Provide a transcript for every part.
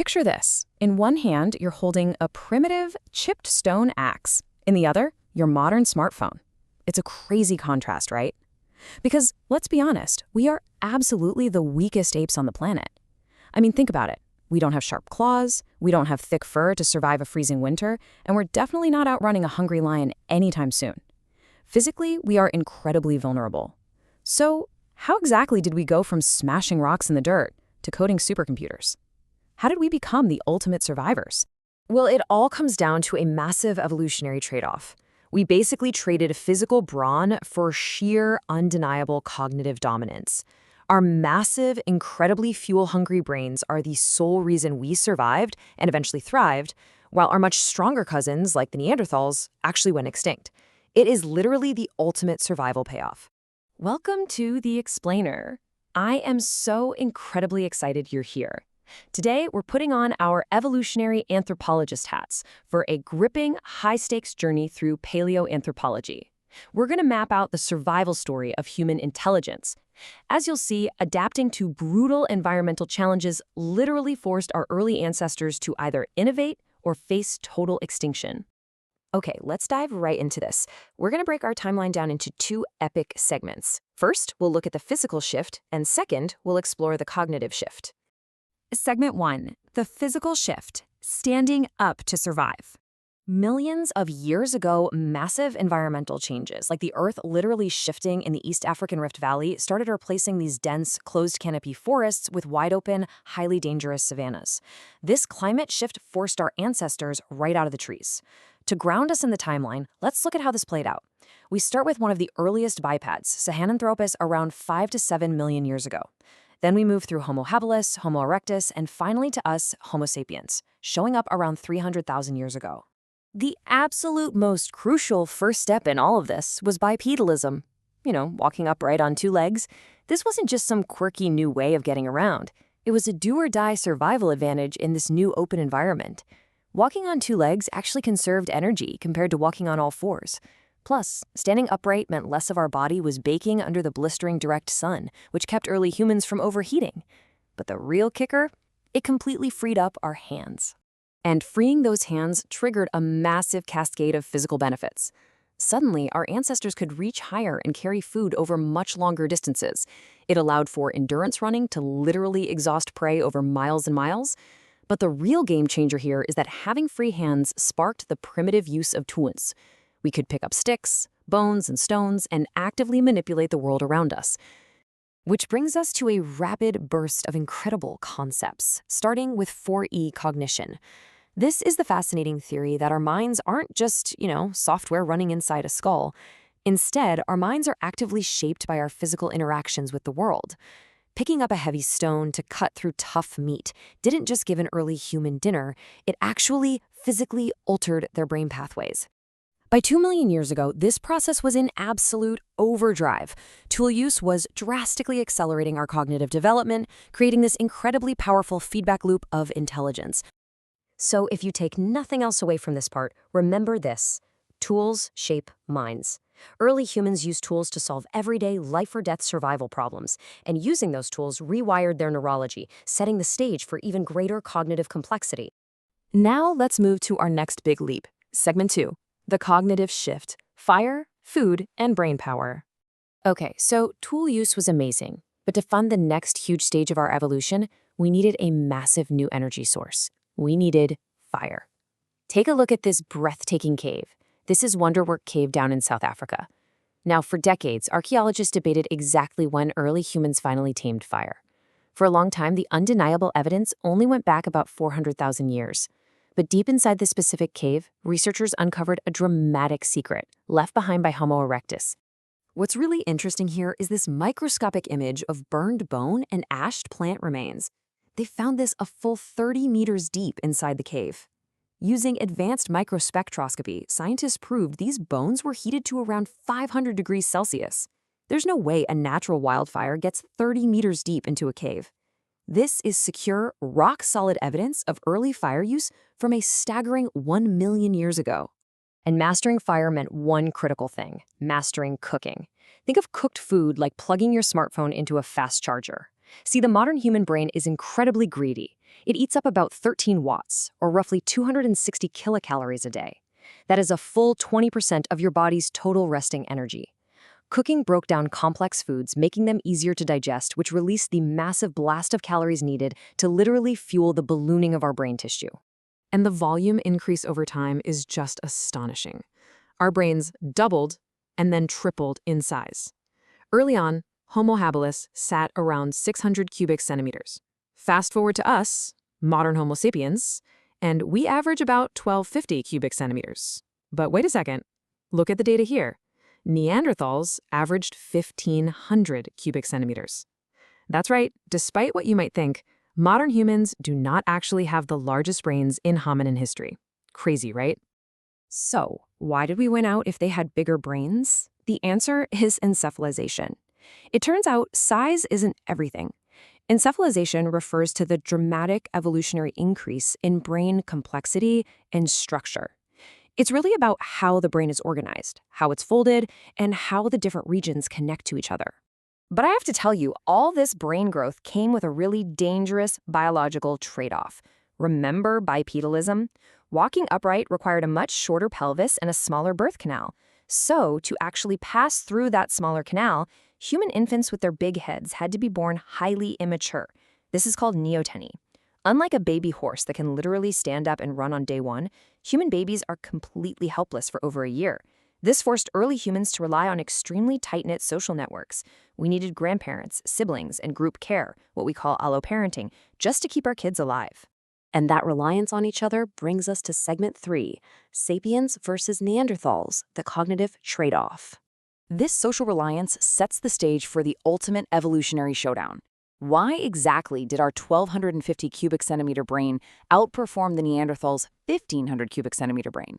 Picture this. In one hand, you're holding a primitive, chipped stone axe. In the other, your modern smartphone. It's a crazy contrast, right? Because, let's be honest, we are absolutely the weakest apes on the planet. I mean, think about it. We don't have sharp claws, we don't have thick fur to survive a freezing winter, and we're definitely not outrunning a hungry lion anytime soon. Physically, we are incredibly vulnerable. So, how exactly did we go from smashing rocks in the dirt to coding supercomputers? How did we become the ultimate survivors? Well, it all comes down to a massive evolutionary trade-off. We basically traded physical brawn for sheer, undeniable cognitive dominance. Our massive, incredibly fuel-hungry brains are the sole reason we survived and eventually thrived, while our much stronger cousins, like the Neanderthals, actually went extinct. It is literally the ultimate survival payoff. Welcome to The Explainer. I am so incredibly excited you're here. Today, we're putting on our evolutionary anthropologist hats for a gripping, high-stakes journey through paleoanthropology. We're going to map out the survival story of human intelligence. As you'll see, adapting to brutal environmental challenges literally forced our early ancestors to either innovate or face total extinction. Okay, let's dive right into this. We're going to break our timeline down into two epic segments. First, we'll look at the physical shift, and second, we'll explore the cognitive shift. Segment 1. The physical shift. Standing up to survive. Millions of years ago, massive environmental changes, like the Earth literally shifting in the East African Rift Valley, started replacing these dense, closed canopy forests with wide-open, highly dangerous savannas. This climate shift forced our ancestors right out of the trees. To ground us in the timeline, let's look at how this played out. We start with one of the earliest bipeds, Sahelanthropus, around 5 to 7 million years ago. Then we move through Homo habilis, Homo erectus, and finally to us, Homo sapiens, showing up around 300,000 years ago. The absolute most crucial first step in all of this was bipedalism. Walking upright on two legs. This wasn't just some quirky new way of getting around. It was a do-or-die survival advantage in this new open environment. Walking on two legs actually conserved energy compared to walking on all fours. Plus, standing upright meant less of our body was baking under the blistering direct sun, which kept early humans from overheating. But the real kicker? It completely freed up our hands. And freeing those hands triggered a massive cascade of physical benefits. Suddenly, our ancestors could reach higher and carry food over much longer distances. It allowed for endurance running to literally exhaust prey over miles and miles. But the real game changer here is that having free hands sparked the primitive use of tools. We could pick up sticks, bones, and stones and actively manipulate the world around us. Which brings us to a rapid burst of incredible concepts, starting with 4E cognition. This is the fascinating theory that our minds aren't just, software running inside a skull. Instead, our minds are actively shaped by our physical interactions with the world. Picking up a heavy stone to cut through tough meat didn't just give an early human dinner, it actually physically altered their brain pathways. By 2 million years ago, this process was in absolute overdrive. Tool use was drastically accelerating our cognitive development, creating this incredibly powerful feedback loop of intelligence. So if you take nothing else away from this part, remember this. Tools shape minds. Early humans used tools to solve everyday life-or-death survival problems, and using those tools rewired their neurology, setting the stage for even greater cognitive complexity. Now let's move to our next big leap, segment 2, the cognitive shift, fire, food, and brain power. Okay, so tool use was amazing, but to fund the next huge stage of our evolution, we needed a massive new energy source. We needed fire. Take a look at this breathtaking cave. This is Wonderwork Cave down in South Africa. Now, for decades, archaeologists debated exactly when early humans finally tamed fire. For a long time, the undeniable evidence only went back about 400,000 years. But deep inside this specific cave, researchers uncovered a dramatic secret left behind by Homo erectus. What's really interesting here is this microscopic image of burned bone and ashed plant remains. They found this a full 30 meters deep inside the cave. Using advanced microspectroscopy, scientists proved these bones were heated to around 500 degrees Celsius. There's no way a natural wildfire gets 30 meters deep into a cave. This is secure, rock-solid evidence of early fire use from a staggering 1 million years ago. And mastering fire meant one critical thing: mastering cooking. Think of cooked food like plugging your smartphone into a fast charger. See, the modern human brain is incredibly greedy. It eats up about 13 watts, or roughly 260 kilocalories a day. That is a full 20% of your body's total resting energy. Cooking broke down complex foods, making them easier to digest, which released the massive blast of calories needed to literally fuel the ballooning of our brain tissue. And the volume increase over time is just astonishing. Our brains doubled and then tripled in size. Early on, Homo habilis sat around 600 cubic centimeters. Fast forward to us, modern Homo sapiens, and we average about 1250 cubic centimeters. But wait a second, look at the data here. Neanderthals averaged 1,500 cubic centimeters. That's right, despite what you might think, modern humans do not actually have the largest brains in hominin history. Crazy, right? So, why did we win out if they had bigger brains? The answer is encephalization. It turns out size isn't everything. Encephalization refers to the dramatic evolutionary increase in brain complexity and structure. It's really about how the brain is organized, how it's folded, and how the different regions connect to each other. But I have to tell you, all this brain growth came with a really dangerous biological trade-off. Remember bipedalism? Walking upright required a much shorter pelvis and a smaller birth canal. So, to actually pass through that smaller canal, human infants with their big heads had to be born highly immature. This is called neoteny. Unlike a baby horse that can literally stand up and run on day one, human babies are completely helpless for over a year. This forced early humans to rely on extremely tight-knit social networks. We needed grandparents, siblings, and group care, what we call alloparenting, just to keep our kids alive. And that reliance on each other brings us to segment 3, Sapiens versus Neanderthals, the cognitive trade-off. This social reliance sets the stage for the ultimate evolutionary showdown. Why exactly did our 1,250 cubic centimeter brain outperform the Neanderthals' 1,500 cubic centimeter brain?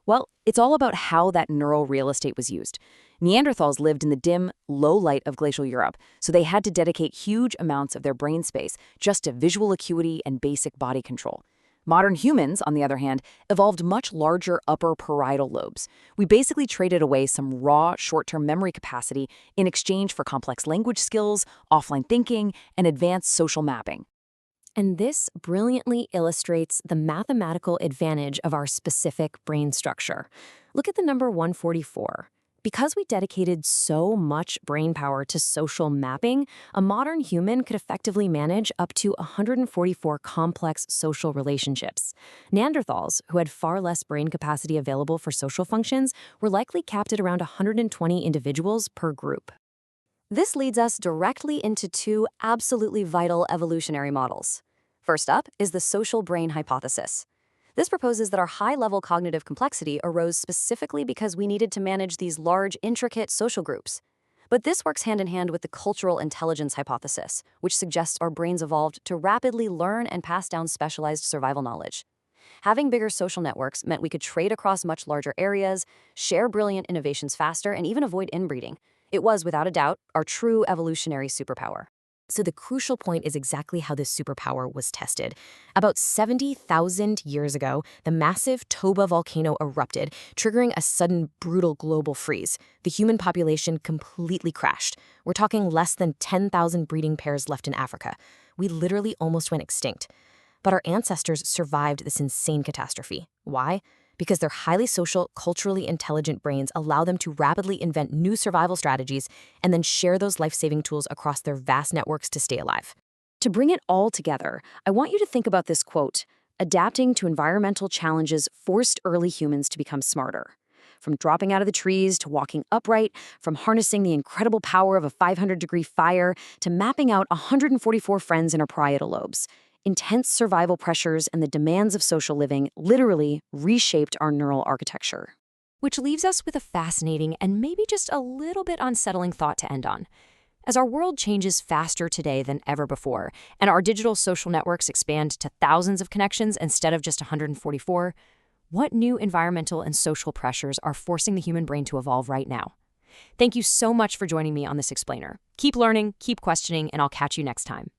Well, it's all about how that neural real estate was used. Neanderthals lived in the dim, low light of glacial Europe, so they had to dedicate huge amounts of their brain space just to visual acuity and basic body control. Modern humans, on the other hand, evolved much larger upper parietal lobes. We basically traded away some raw, short-term memory capacity in exchange for complex language skills, offline thinking, and advanced social mapping. And this brilliantly illustrates the mathematical advantage of our specific brain structure. Look at the number 144. Because we dedicated so much brain power to social mapping, a modern human could effectively manage up to 144 complex social relationships. Neanderthals, who had far less brain capacity available for social functions, were likely capped at around 120 individuals per group. This leads us directly into two absolutely vital evolutionary models. First up is the social brain hypothesis. This proposes that our high-level cognitive complexity arose specifically because we needed to manage these large, intricate social groups. But this works hand-in-hand with the cultural intelligence hypothesis, which suggests our brains evolved to rapidly learn and pass down specialized survival knowledge. Having bigger social networks meant we could trade across much larger areas, share brilliant innovations faster, and even avoid inbreeding. It was, without a doubt, our true evolutionary superpower. So the crucial point is exactly how this superpower was tested. About 70,000 years ago, the massive Toba volcano erupted, triggering a sudden, brutal global freeze. The human population completely crashed. We're talking less than 10,000 breeding pairs left in Africa. We literally almost went extinct. But our ancestors survived this insane catastrophe. Why? Because their highly social, culturally intelligent brains allow them to rapidly invent new survival strategies and then share those life-saving tools across their vast networks to stay alive. To bring it all together, I want you to think about this quote: adapting to environmental challenges forced early humans to become smarter. From dropping out of the trees to walking upright, from harnessing the incredible power of a 500-degree fire to mapping out 144 friends in our parietal lobes. Intense survival pressures and the demands of social living literally reshaped our neural architecture. Which leaves us with a fascinating and maybe just a little bit unsettling thought to end on. As our world changes faster today than ever before, and our digital social networks expand to thousands of connections instead of just 144, what new environmental and social pressures are forcing the human brain to evolve right now? Thank you so much for joining me on this explainer. Keep learning, keep questioning, and I'll catch you next time.